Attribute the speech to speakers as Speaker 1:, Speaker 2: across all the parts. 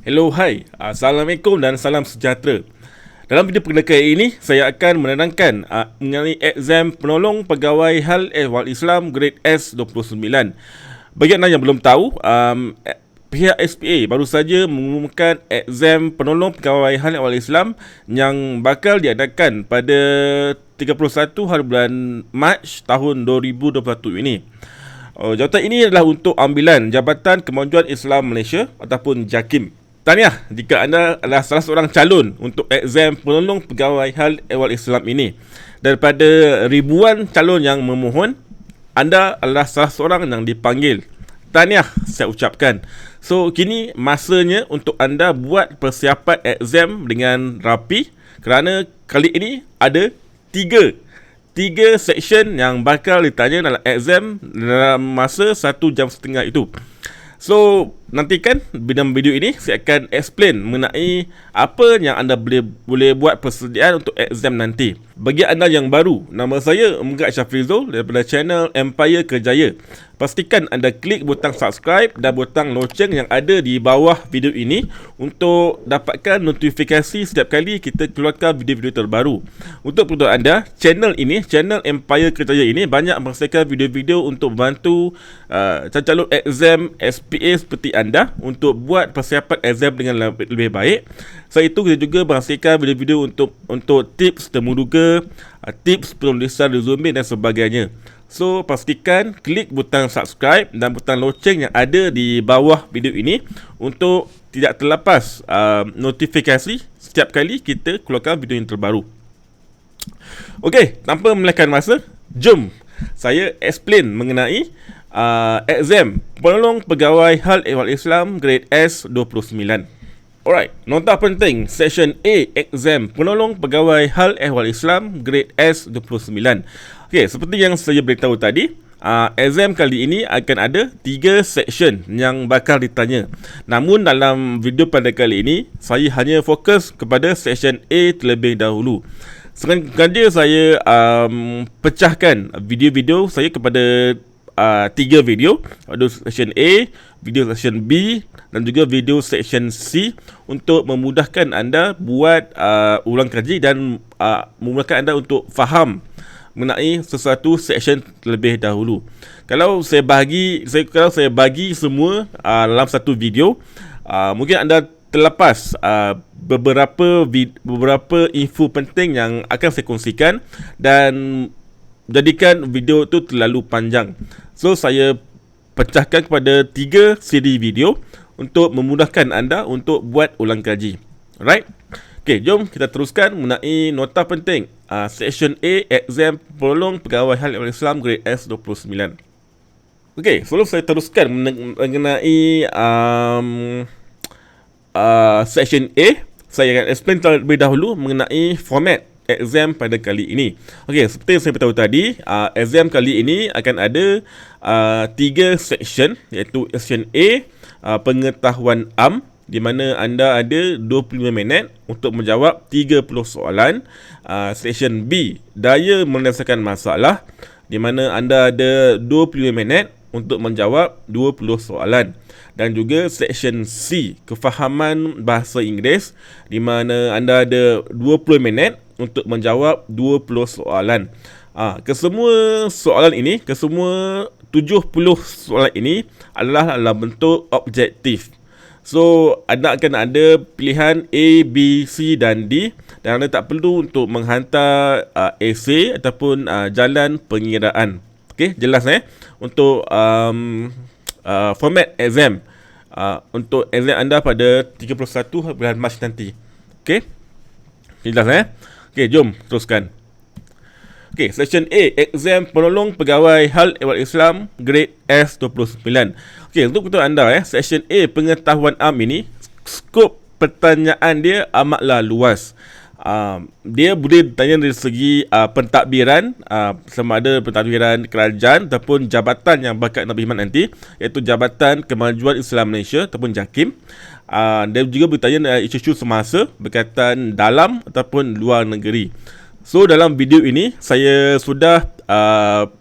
Speaker 1: Hello, hai. Assalamualaikum dan salam sejahtera. Dalam video perkenalkan ini, saya akan menerangkan mengenai exam penolong pegawai hal ehwal Islam grade S29. Bagi anda yang belum tahu, pihak SPA baru saja mengumumkan exam penolong pegawai hal ehwal Islam yang bakal diadakan pada 31 hari bulan Mac tahun 2021 ini. Jawatan ini adalah untuk ambilan Jabatan Kemajuan Islam Malaysia ataupun JAKIM. Tahniah jika anda adalah salah seorang calon untuk exam penolong pegawai hal ehwal Islam ini. Daripada ribuan calon yang memohon, anda adalah salah seorang yang dipanggil. Tahniah saya ucapkan. So, kini masanya untuk anda buat persiapan exam dengan rapi kerana kali ini ada tiga section yang bakal ditanya dalam exam dalam masa 1.5 jam itu. So, nantikan dalam video ini saya akan explain mengenai apa yang anda boleh buat persediaan untuk exam nanti. Bagi anda yang baru, nama saya Megat Syafrizul daripada channel Empire Kerjaya. Pastikan anda klik butang subscribe dan butang loceng yang ada di bawah video ini untuk dapatkan notifikasi setiap kali kita keluarkan video-video terbaru. Untuk pengetahuan anda, channel Empire Kerjaya ini banyak menyelesaikan video-video untuk membantu calon exam SPA seperti anda untuk buat persiapan exam dengan lebih baik. Selain itu, kita juga menghasilkan video-video untuk tips temuduga, tips penulisan resume dan sebagainya. So, pastikan klik butang subscribe dan butang loceng yang ada di bawah video ini untuk tidak terlepas notifikasi setiap kali kita keluarkan video yang terbaru. Okey, tanpa melengahkan masa, jom saya explain mengenai exam penolong pegawai hal ehwal Islam grade S29. Alright, nota penting Section A exam penolong pegawai hal ehwal Islam grade S29. Okey, seperti yang saya beritahu tadi, exam kali ini akan ada 3 section yang bakal ditanya. Namun dalam video pada kali ini, saya hanya fokus kepada Section A terlebih dahulu. Sengaja saya pecahkan video-video saya kepada 3 video, ada section A, video section B dan juga video section C untuk memudahkan anda buat ulang kaji dan memudahkan anda untuk faham mengenai sesuatu section terlebih dahulu. Kalau saya bagi semua dalam satu video, mungkin anda terlepas beberapa info penting yang akan saya kongsikan dan jadikan video itu terlalu panjang. So, saya pecahkan kepada 3 siri video untuk memudahkan anda untuk buat ulang kaji. Alright? Okey, jom kita teruskan mengenai nota penting Section A exam penolong pegawai hal ehwal Islam grade S29. Okey, sebelum saya teruskan mengenai Section A, saya akan explain terlebih dahulu mengenai format exam pada kali ini. Okey, seperti yang saya beritahu tadi, exam kali ini akan ada 3 section, iaitu section A, pengetahuan am, di mana anda ada 25 minit untuk menjawab 30 soalan. Section B, daya menyelesaikan masalah, di mana anda ada 25 minit untuk menjawab 20 soalan. Dan juga section C, kefahaman bahasa Inggeris, di mana anda ada 20 minit untuk menjawab 20 soalan. Kesemua soalan ini, kesemua 70 soalan ini adalah dalam bentuk objektif. So, anda akan ada pilihan A, B, C dan D, dan anda tak perlu untuk menghantar esei ataupun jalan pengiraan. Okey, jelas untuk format exam untuk exam anda pada 31 bulan Mac nanti. Okey, jelas Okey, jom teruskan. Okey, section A exam penolong pegawai hal ehwal Islam grade S29. Okey, untuk anda section A pengetahuan am ini, skop pertanyaan dia amatlah luas. Dia boleh ditanya dari segi pentadbiran, sama ada pentadbiran kerajaan ataupun jabatan yang bakal nak berkhidmat nanti, iaitu Jabatan Kemajuan Islam Malaysia ataupun JAKIM. Dia juga bertanya isu-isu semasa berkaitan dalam ataupun luar negeri. So, dalam video ini saya sudah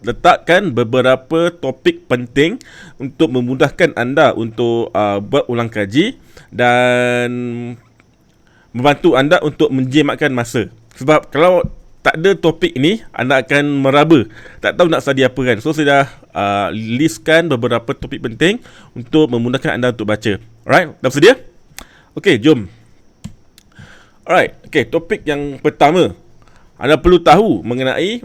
Speaker 1: letakkan beberapa topik penting untuk memudahkan anda untuk buat ulang kaji dan membantu anda untuk menjimatkan masa. Sebab kalau tak ada topik ni, anda akan meraba, tak tahu nak study apa kan. So saya dah listkan beberapa topik penting untuk memudahkan anda untuk baca. Alright, dah bersedia? Okey, jom. Alright, okey, topik yang pertama, anda perlu tahu mengenai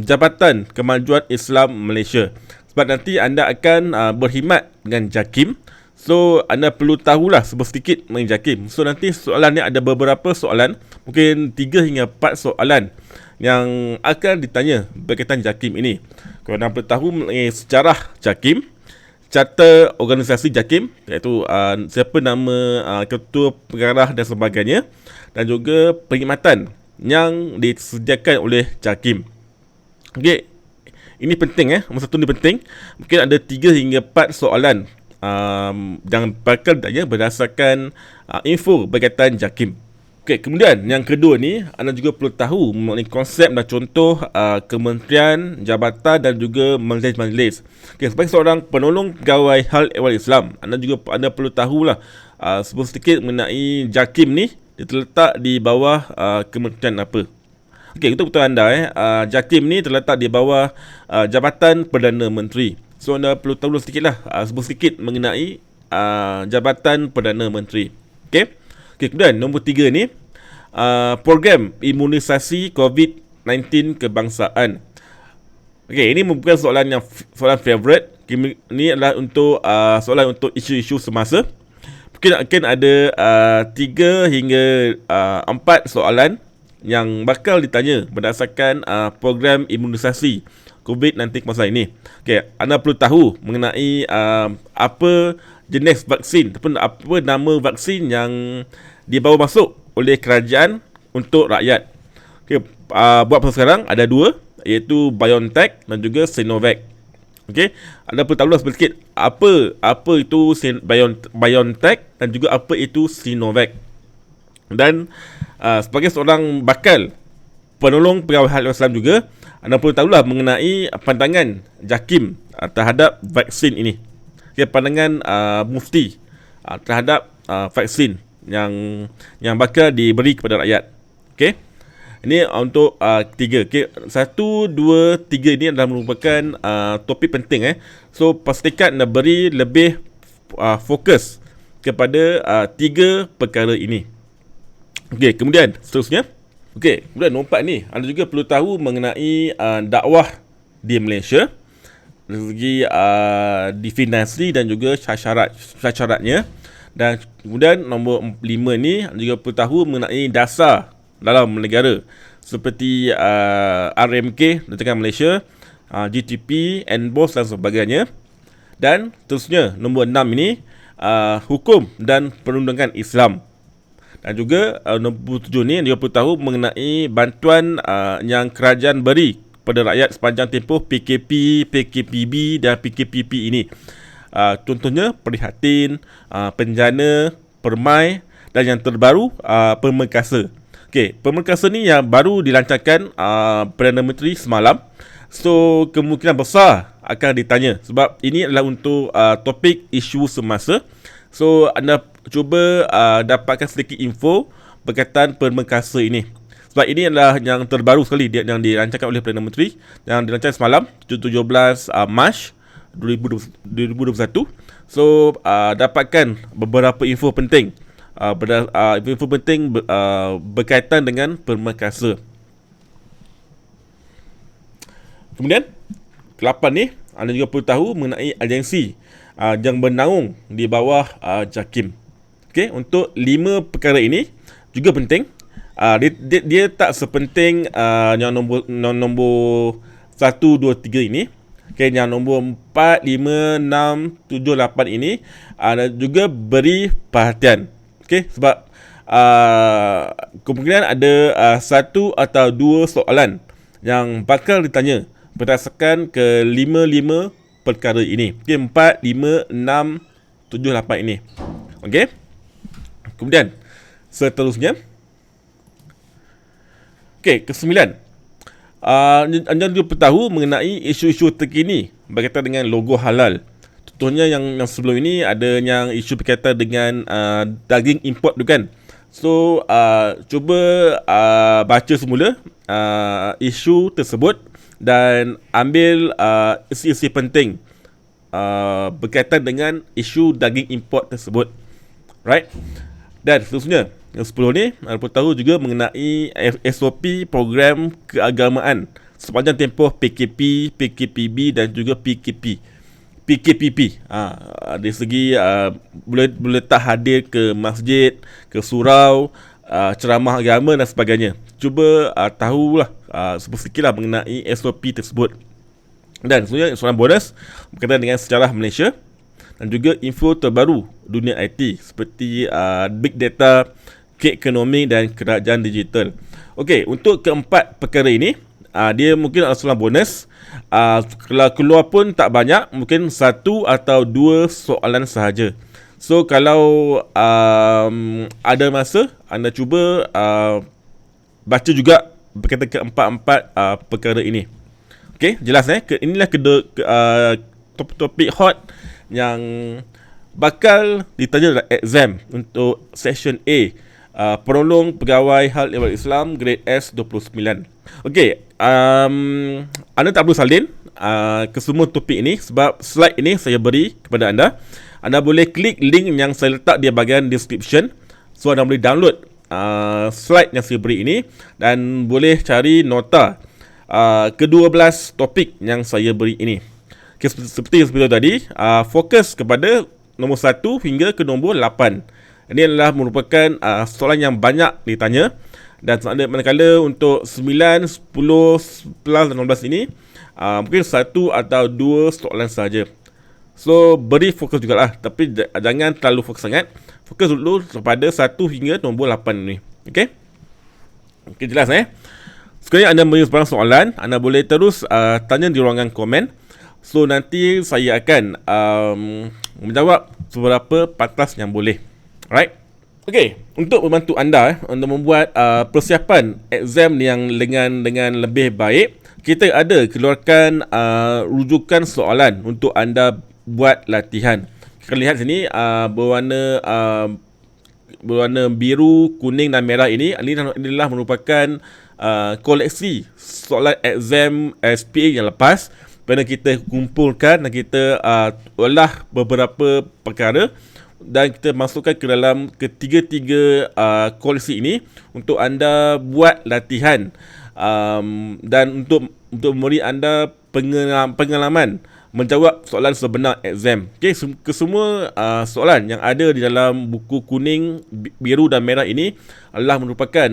Speaker 1: Jabatan Kemajuan Islam Malaysia. Sebab nanti anda akan berkhidmat dengan JAKIM. So, anda perlu tahulah sedikit mengenai JAKIM. So, nanti soalan ni ada beberapa soalan. Mungkin 3 hingga 4 soalan yang akan ditanya berkaitan JAKIM ini. Kalau anda perlu tahu mengenai sejarah JAKIM, carta organisasi JAKIM, iaitu siapa nama ketua pengarah dan sebagainya, dan juga perkhidmatan yang disediakan oleh JAKIM. Okey, ini penting nombor 1 ni penting. Mungkin ada 3 hingga 4 soalan yang bakal ditanya berdasarkan info berkaitan JAKIM. Okey, kemudian yang kedua ni, anda juga perlu tahu mengenai konsep dan contoh kementerian, jabatan dan juga majlis-majlis. Okey, sebagai seorang penolong pegawai hal ehwal Islam, anda perlu tahulah sedikit mengenai JAKIM ni, dia terletak di bawah kementerian apa. Okey, untuk betul anda JAKIM ni terletak di bawah Jabatan Perdana Menteri. So anda perlu tahu sedikitlah sedikit mengenai Jabatan Perdana Menteri. Okey. Okey, kemudian nombor 3 ni program imunisasi COVID-19 kebangsaan. Okey, ini bukan soalan soalan favorite. Ini adalah untuk soalan untuk isu-isu semasa. Mungkin ada 3 hingga 4 soalan yang bakal ditanya berdasarkan program imunisasi COVID-19 masa ini. Okey, anda perlu tahu mengenai apa jenis vaksin ataupun apa nama vaksin yang dibawa masuk oleh kerajaan untuk rakyat. Okey, buat pasal sekarang ada 2, iaitu BioNTech dan juga Sinovac. Okey, anda perlu tahu sedikit apa itu BioNTech dan juga apa itu Sinovac. Dan sebagai seorang bakal penolong pegawai hal Islam juga, anda perlu tahulah mengenai pandangan JAKIM terhadap vaksin ini. Okay, pandangan mufti terhadap vaksin yang bakal diberi kepada rakyat. Okey. Ini untuk 3. Okey, 1, 2, 3 ini adalah merupakan topik penting So pastikan anda beri lebih fokus kepada 3 perkara ini. Okey, kemudian seterusnya. Okey, kemudian nombor 4 ni, anda juga perlu tahu mengenai dakwah di Malaysia dari segi definisi dan juga syarat-syaratnya. Dan kemudian nombor 5 ni, anda juga perlu tahu mengenai dasar dalam negara seperti RMK, Rancangan Malaysia, GTP, NBOS dan sebagainya. Dan seterusnya, nombor 6 ini, hukum dan perundangan Islam. Dan juga nombor 7 ni dia perlu tahu mengenai bantuan yang kerajaan beri kepada rakyat sepanjang tempoh PKP, PKPB dan PKPP ini. Contohnya prihatin, penjana, permai dan yang terbaru pemerkasa. Okey, pemerkasa ni yang baru dilancarkan Perdana Menteri semalam. So kemungkinan besar akan ditanya sebab ini adalah untuk topik isu semasa. So anda cuba dapatkan sedikit info berkaitan pemerkasa ini. Sebab ini adalah yang terbaru sekali yang dilancarkan oleh Perdana Menteri, yang dilancarkan semalam 17 Mac 2021. So dapatkan beberapa info penting berkaitan dengan pemerkasa. Kemudian ke-8 ni, anda juga perlu tahu mengenai agensi yang bernaung di bawah JAKIM. Okey, untuk 5 perkara ini juga penting. Dia tak sepenting yang nombor 1, 2, 3 ini. Okey, yang nombor 4, 5, 6, 7, 8 ini juga beri perhatian. Okey, sebab kemungkinan ada 1 atau 2 soalan yang bakal ditanya berdasarkan ke 5 perkara ini. Okey, 4, 5, 6, 7, 8 ini. Okey. Kemudian seterusnya. Okey, ke-9. Anda juga perlu tahu mengenai isu-isu terkini berkaitan dengan logo halal. contohnya yang sebelum ini ada yang isu berkaitan dengan daging import tu kan. So cuba baca semula isu tersebut dan ambil isi-isi penting berkaitan dengan isu daging import tersebut. Right? Dan seterusnya, yang 10 ni perlu tahu juga mengenai SOP program keagamaan sepanjang tempoh PKP, PKPB dan juga PKPP. Dari segi boleh tak hadir ke masjid, ke surau, ceramah agama dan sebagainya. Cuba tahulah sedikitlah mengenai SOP tersebut. Dan sebenarnya soalan bonus berkaitan dengan sejarah Malaysia dan juga info terbaru dunia IT seperti big data, keekonomi dan kerajaan digital. Okey, untuk keempat perkara ini, dia mungkin adalah soalan bonus. Kalau keluar pun tak banyak, mungkin satu atau dua soalan sahaja. So kalau ada masa, anda cuba baca juga berkaitan keempat-empat perkara ini. Okey, jelas inilah topik hot yang bakal ditanya dalam exam untuk section A. Penolong Pegawai Hal Ehwal Islam Grade S 29. Okey, anda tak perlu salin ke semua topik ini sebab slide ini saya beri kepada anda. Anda boleh klik link yang saya letak di bahagian description. So anda boleh download slide yang saya beri ini dan boleh cari nota ke-12 topik yang saya beri ini. Okay, seperti yang saya tadi, fokus kepada nombor 1 hingga ke nombor 8. Ini adalah merupakan soalan yang banyak ditanya. Dan manakala untuk 9, 10, 11 dan 12 ini mungkin satu atau dua soalan saja. So beri fokus jugalah, tapi jangan terlalu fokus sangat. Fokus dulu kepada 1 hingga nombor 8 ni. Okey? Okey, jelas Sekiranya anda mempunyai sebarang soalan, anda boleh terus tanya di ruangan komen. So nanti saya akan menjawab beberapa pantas yang boleh. Alright. Okey, untuk membantu anda untuk membuat persiapan exam yang dengan lebih baik, kita ada keluarkan rujukan soalan untuk anda buat latihan. Kita lihat sini berwarna biru, kuning dan merah ini adalah merupakan koleksi soalan exam SPA yang lepas. Kerana kita kumpulkan dan kita olah beberapa perkara dan kita masukkan ke dalam ketiga-tiga koleksi ini untuk anda buat latihan dan untuk memberi anda pengalaman menjawab soalan sebenar exam. Okey, kesemua soalan yang ada di dalam buku kuning, biru dan merah ini adalah merupakan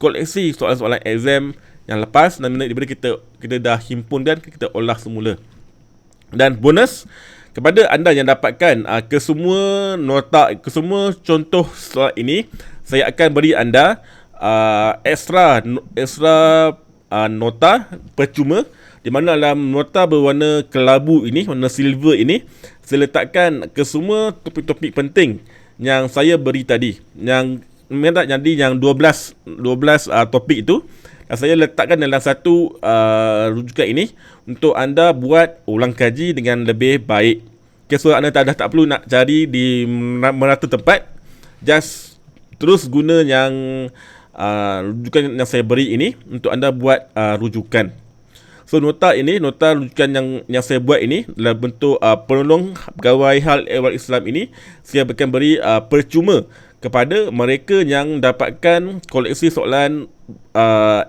Speaker 1: koleksi soalan-soalan exam yang lepas dan daripada kita dah himpun dan kita olah semula. Dan bonus kepada anda yang dapatkan kesemua nota, kesemua contoh soalan ini, saya akan beri anda extra nota percuma, di mana dalam nota berwarna kelabu ini, warna silver ini, saya letakkan kesemua topik-topik penting yang saya beri tadi, yang jadi yang 12 topik itu, dan saya letakkan dalam satu rujukan ini untuk anda buat ulang kaji dengan lebih baik. Okay, so anda tak perlu nak cari di merata tempat, just terus guna yang rujukan yang saya beri ini untuk anda buat rujukan. So nota rujukan yang saya buat ini dalam bentuk penolong pegawai hal ehwal Islam ini, saya akan beri percuma kepada mereka yang dapatkan koleksi soalan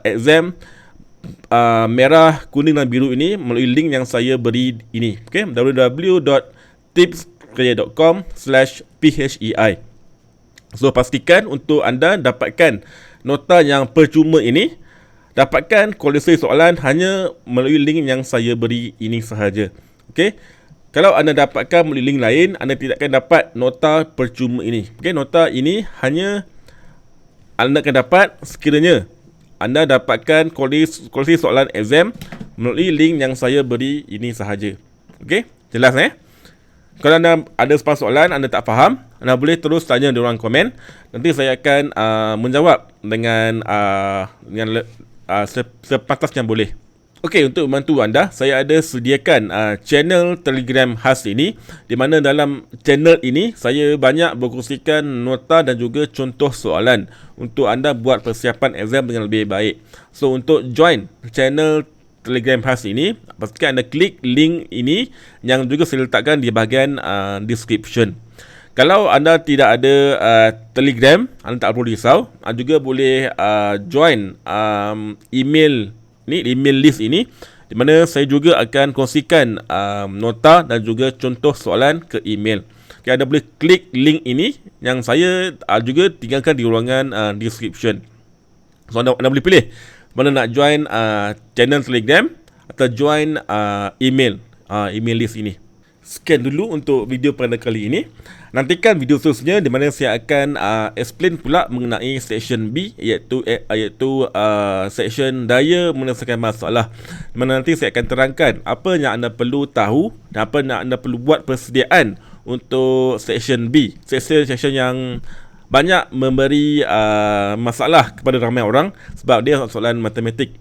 Speaker 1: exam merah, kuning dan biru ini melalui link yang saya beri ini. Okay, www.tipskerja.com/phei. So pastikan untuk anda dapatkan nota yang percuma ini, dapatkan koleksi soalan hanya melalui link yang saya beri ini sahaja. Okay, kalau anda dapatkan melalui link lain, anda tidak akan dapat nota percuma ini. Okay, nota ini hanya anda akan dapat sekiranya anda dapatkan koleksi soalan exam melalui link yang saya beri ini sahaja. Okey, jelas Kalau anda ada sebarang soalan anda tak faham, anda boleh terus tanya di ruang komen. Nanti saya akan menjawab dengan sepantas yang boleh. Okey, untuk membantu anda, saya ada sediakan channel Telegram khas ini, di mana dalam channel ini saya banyak berkongsikan nota dan juga contoh soalan untuk anda buat persiapan exam dengan lebih baik. So untuk join channel Telegram khas ini, pastikan anda klik link ini yang juga saya letakkan di bahagian description. Kalau anda tidak ada Telegram, anda tak perlu risau. Anda juga boleh join email list ini, di mana saya juga akan kongsikan nota dan juga contoh soalan ke email. Okay, anda boleh klik link ini yang saya juga tinggalkan di ruangan description. So anda boleh pilih mana nak join channel Telegram atau join email list ini. Sekian dulu untuk video pada kali ini. Nantikan video seterusnya di mana saya akan explain pula mengenai section B, iaitu section daya menyelesaikan masalah. Di mana nanti saya akan terangkan apa yang anda perlu tahu dan apa yang anda perlu buat persediaan untuk section B. Section yang banyak memberi masalah kepada ramai orang sebab dia soalan matematik.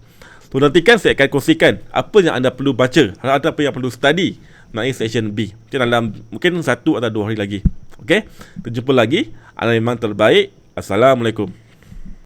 Speaker 1: So nantikan saya akan kongsikan apa yang anda perlu baca, apa yang perlu study mengenai session B. Dalam mungkin 1 atau 2 hari lagi. Okey, kita jumpa lagi. Anda memang terbaik. Assalamualaikum.